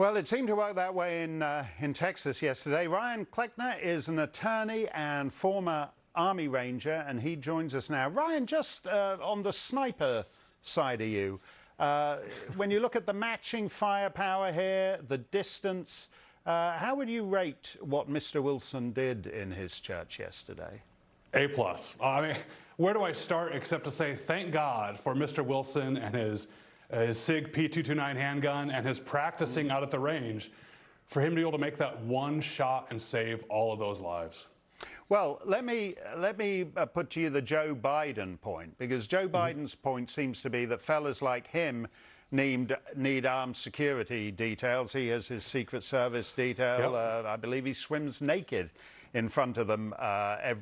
Well, it seemed to work that way in Texas yesterday. Ryan Cleckner is an attorney and former Army Ranger, and he joins us now. Ryan, just on the sniper side of you, when you look at the matching firepower here, the distance, how would you rate what Mr. Wilson did in his church yesterday? A+. I mean, where do I start except to say thank God for Mr. Wilson and his SIG P229 handgun and his practicing out at the range for him to be able to make that one shot and save all of those lives. Well, let me put to you the Joe Biden point, because Joe Biden's point seems to be that fellas like him need armed security details. He has his Secret Service detail. Yep. I believe he swims naked in front of them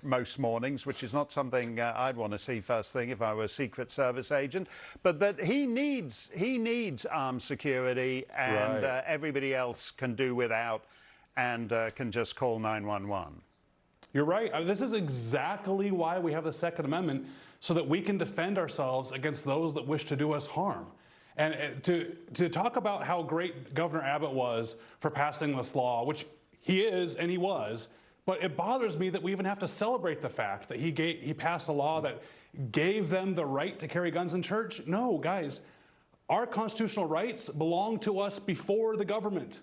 most mornings, which is not something I'd want to see first thing if I were a Secret Service agent. But that he needs armed security, and Right. everybody else can do without and can just call 911. You're right. This is exactly why we have the Second Amendment, so that we can defend ourselves against those that wish to do us harm. And to talk about how great Governor Abbott was for passing this law, which he is and he was, but it bothers me that we even have to celebrate the fact that he passed a law that gave them the right to carry guns in church. No, guys, our constitutional rights belong to us before the government.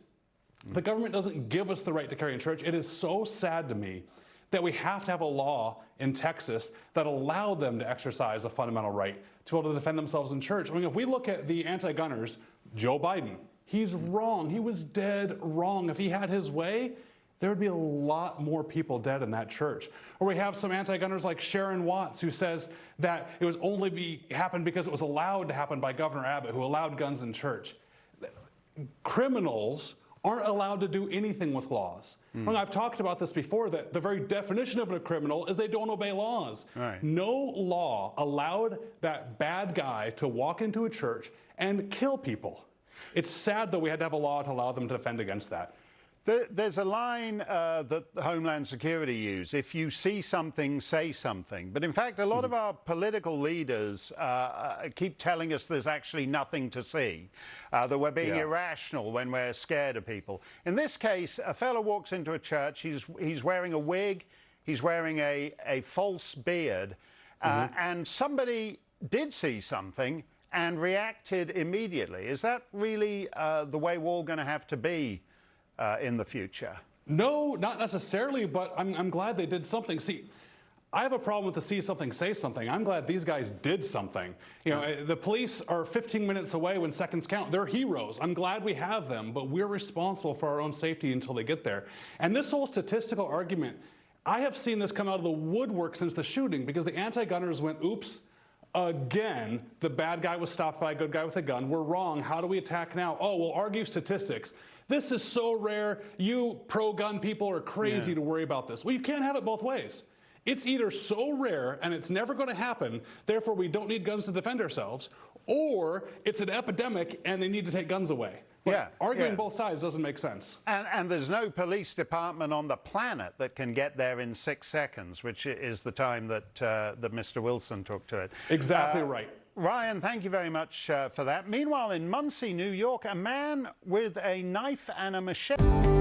The government doesn't give us the right to carry in church. It is so sad to me that we have to have a law in Texas that allowed them to exercise a fundamental right to be able to defend themselves in church. I mean, if we look at the anti-gunners, Joe Biden, he's wrong. He was dead wrong. If he had his way, there would be a lot more people dead in that church. Or we have some anti-gunners like Sharon Watts, who says that it was only happened because it was allowed to happen by Governor Abbott, who allowed guns in church. Criminals aren't allowed to do anything with laws. Well, I've talked about this before, that the very definition of a criminal is they don't obey laws. Right. No law allowed that bad guy to walk into a church and kill people. It's sad that we had to have a law to allow them to defend against that. There's a line that Homeland Security use: if you see something, say something. But in fact, a lot of our political leaders keep telling us there's actually nothing to see, that we're being irrational when we're scared of people. In this case, a fellow walks into a church, he's wearing a wig, he's wearing a false beard, and somebody did see something and reacted immediately. Is that really the way we're all going to have to be in the future? No, not necessarily, but I'm glad they did something. See, I have a problem with the see something, say something. I'm glad these guys did something. You know, the police are 15 minutes away when seconds count. They're heroes. I'm glad we have them, but we're responsible for our own safety until they get there. And this whole statistical argument, I have seen this come out of the woodwork since the shooting, because the anti-gunners went, oops, again, the bad guy was stopped by a good guy with a gun. We're wrong. How do we attack now? Oh, we'll argue statistics. This is so rare. You pro-gun people are crazy to worry about this. Well, you can't have it both ways. It's either so rare and it's never going to happen, therefore we don't need guns to defend ourselves, or it's an epidemic and they need to take guns away. But arguing both sides doesn't make sense. And there's no police department on the planet that can get there in 6 seconds, which is the time that Mr. Wilson took to it. Exactly right. Ryan, thank you very much for that. Meanwhile, in Muncie, New York, a man with a knife and a machete.